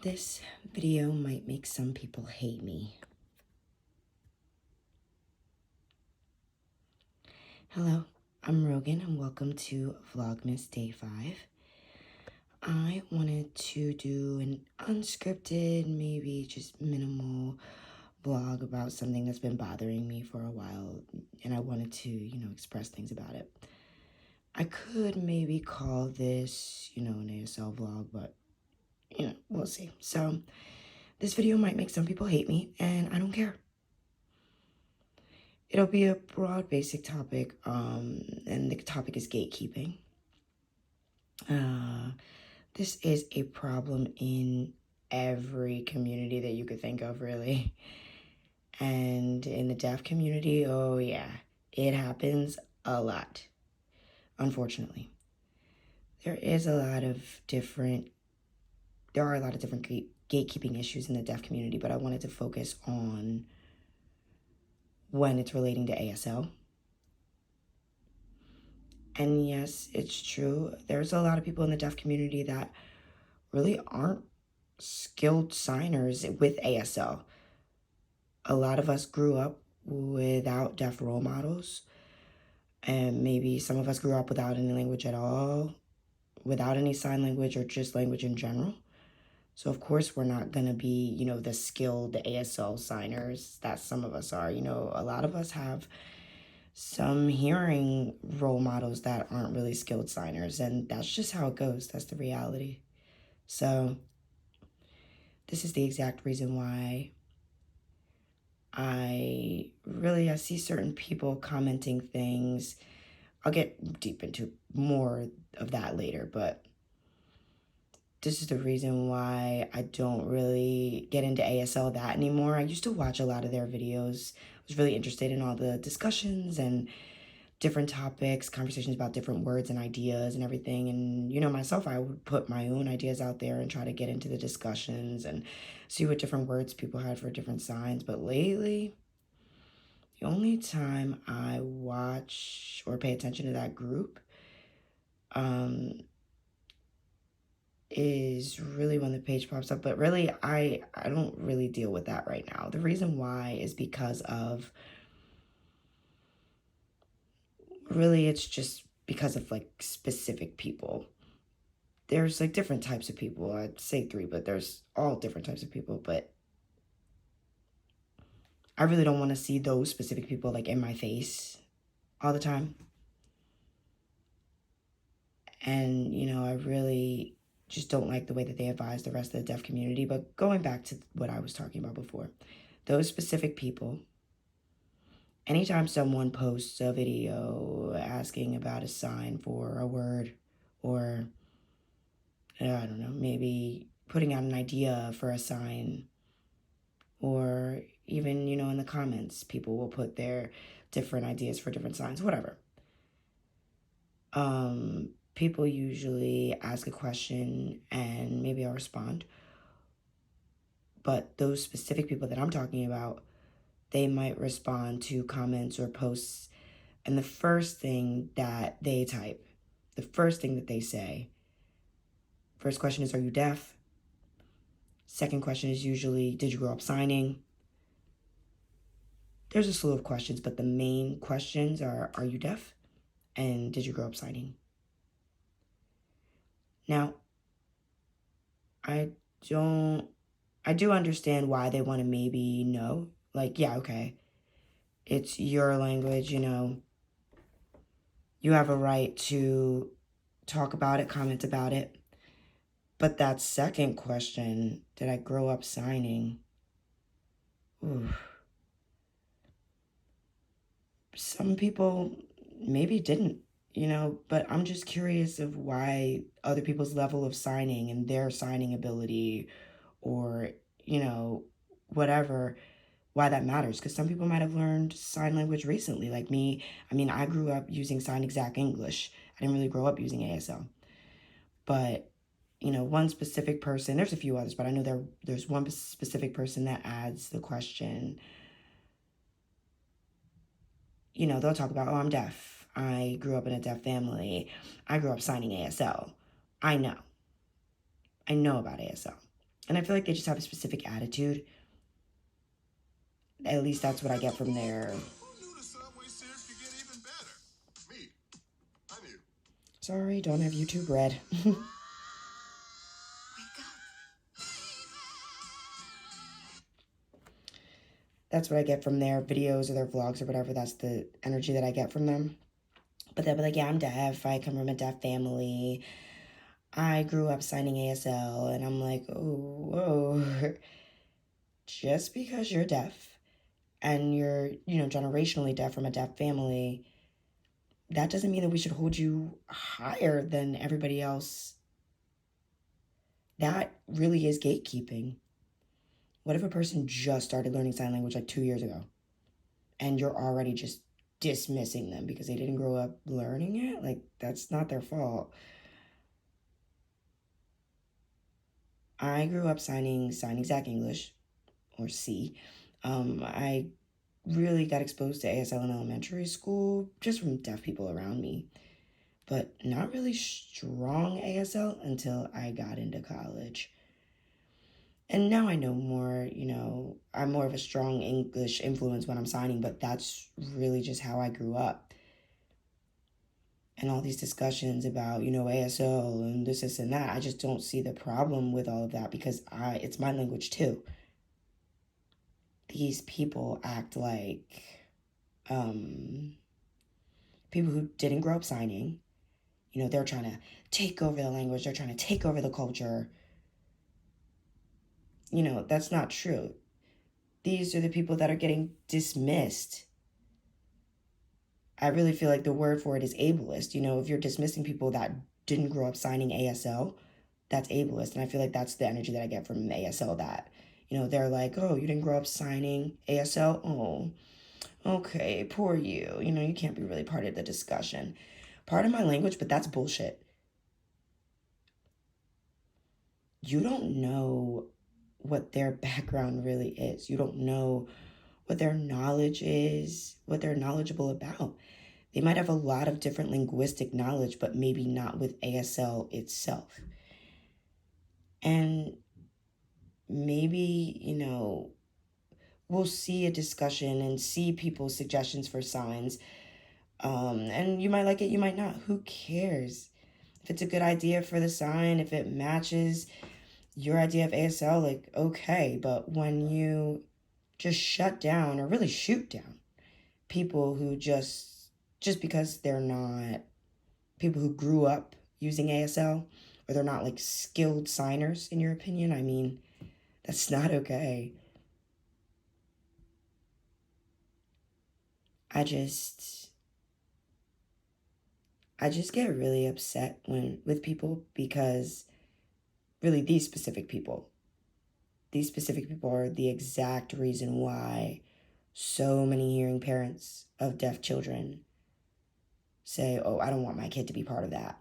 This video might make some people hate me. Hello, I'm Rogan and welcome to Vlogmas Day 5. I wanted to do an unscripted, maybe just minimal vlog about something that's been bothering me for a while, and I wanted to, express things about it. I could maybe call this, an ASL vlog, but, we'll see. So, this video might make some people hate me, and I don't care. It'll be a broad, basic topic, and the topic is gatekeeping. This is a problem in every community that you could think of, really. And in the deaf community, oh yeah, it happens a lot, unfortunately. There are a lot of different gatekeeping issues in the deaf community, but I wanted to focus on when it's relating to ASL. And yes, it's true. There's a lot of people in the deaf community that really aren't skilled signers with ASL. A lot of us grew up without deaf role models, and maybe some of us grew up without any language at all, without any sign language or just language in general. So of course we're not going to be, the skilled ASL signers that some of us are. A lot of us have some hearing role models that aren't really skilled signers, and that's just how it goes. That's the reality. So this is the exact reason why I see certain people commenting things. I'll get deep into more of that later, but this is the reason why I don't really get into ASL that anymore. I used to watch a lot of their videos. I was really interested in all the discussions and different topics, conversations about different words and ideas and everything. And, myself, I would put my own ideas out there and try to get into the discussions and see what different words people had for different signs. But lately, the only time I watch or pay attention to that group is really when the page pops up. But really, I don't really deal with that right now. The reason why is because of, really, it's just because of specific people. There's different types of people. I'd say 3, but there's all different types of people. But I really don't want to see those specific people in my face all the time. And, I really just don't like the way that they advise the rest of the deaf community. But going back to what I was talking about before, those specific people, anytime someone posts a video asking about a sign for a word, or I don't know, maybe putting out an idea for a sign, or even, in the comments, people will put their different ideas for different signs, whatever. People usually ask a question and maybe I'll respond. But those specific people that I'm talking about, they might respond to comments or posts, and the first thing that they type, the first thing that they say, first question is, are you deaf? Second question is usually, did you grow up signing? There's a slew of questions, but the main questions are you deaf? And did you grow up signing? Now, I do understand why they want to maybe know. Yeah, okay, it's your language, you have a right to talk about it, comment about it. But that second question, did I grow up signing? Ooh. Some people maybe didn't, but I'm just curious of why other people's level of signing and their signing ability, or, whatever, why that matters. Because some people might have learned sign language recently, like me. I grew up using Sign Exact English. I didn't really grow up using ASL. But, one specific person, there's a few others, but I know there's one specific person that adds the question. They'll talk about, oh, I'm deaf. I grew up in a deaf family. I grew up signing ASL. I know about ASL. And I feel like they just have a specific attitude. At least that's what I get from their... Sorry, don't have YouTube Red. That's what I get from their videos or their vlogs or whatever. That's the energy that I get from them. But they'll be like, yeah, I'm deaf. I come from a deaf family. I grew up signing ASL. And I'm like, oh, whoa. Just because you're deaf and you're, generationally deaf from a deaf family, that doesn't mean that we should hold you higher than everybody else. That really is gatekeeping. What if a person just started learning sign language like 2 years ago and you're already just dismissing them because they didn't grow up learning it? Like, that's not their fault. I grew up signing Sign Exact English, or C. I really got exposed to ASL in elementary school just from deaf people around me, but not really strong ASL until I got into college. And now I know more, I'm more of a strong English influence when I'm signing, but that's really just how I grew up. And all these discussions about, ASL and this and that, I just don't see the problem with all of that because it's my language too. These people act like people who didn't grow up signing. They're trying to take over the language. They're trying to take over the culture. That's not true. These are the people that are getting dismissed. I really feel like the word for it is ableist. If you're dismissing people that didn't grow up signing ASL, that's ableist. And I feel like that's the energy that I get from ASL, that, they're like, oh, you didn't grow up signing ASL? Oh, okay, poor you. You can't be really part of the discussion. Part of my language, but that's bullshit. You don't know what their background really is. You don't know what their knowledge is, what they're knowledgeable about. They might have a lot of different linguistic knowledge, but maybe not with ASL itself. And maybe, we'll see a discussion and see people's suggestions for signs. And you might like it, you might not. Who cares? If it's a good idea for the sign, if it matches your idea of ASL, like, okay. But when you just shut down or really shoot down people who just because they're not people who grew up using ASL, or they're not like skilled signers, in your opinion, I mean, that's not okay. I just get really upset with people because really these specific people are the exact reason why so many hearing parents of deaf children say, oh, I don't want my kid to be part of that.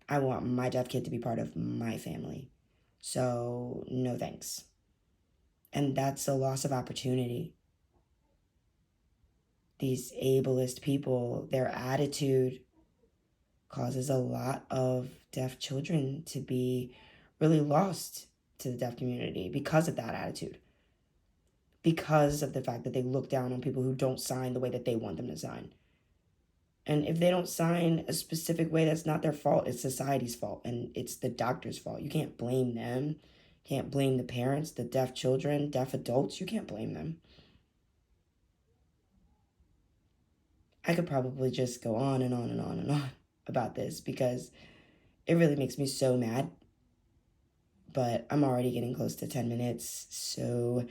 I want my deaf kid to be part of my family. So no thanks. And that's a loss of opportunity. These ableist people, their attitude causes a lot of deaf children to be really lost to the deaf community because of that attitude. Because of the fact that they look down on people who don't sign the way that they want them to sign. And if they don't sign a specific way, that's not their fault. It's society's fault, and it's the doctor's fault. You can't blame them. You can't blame the parents, the deaf children, deaf adults. You can't blame them. I could probably just go on and on and on and on about this because it really makes me so mad. But I'm already getting close to 10 minutes, so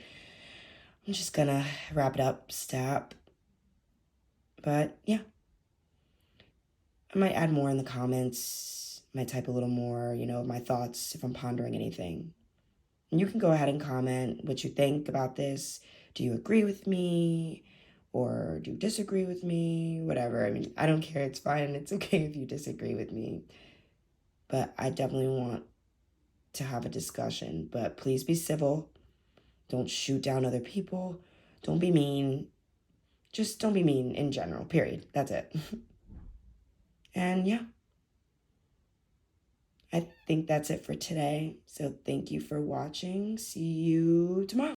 I'm just gonna wrap it up, stop. But yeah, I might add more in the comments, might type a little more, my thoughts if I'm pondering anything. And you can go ahead and comment what you think about this. Do you agree with me? Or do you disagree with me? Whatever. I mean, I don't care. It's fine. It's okay if you disagree with me. But I definitely want to have a discussion. But please be civil. Don't shoot down other people. Don't be mean. Just don't be mean in general, period. That's it. And yeah. I think that's it for today. So thank you for watching. See you tomorrow.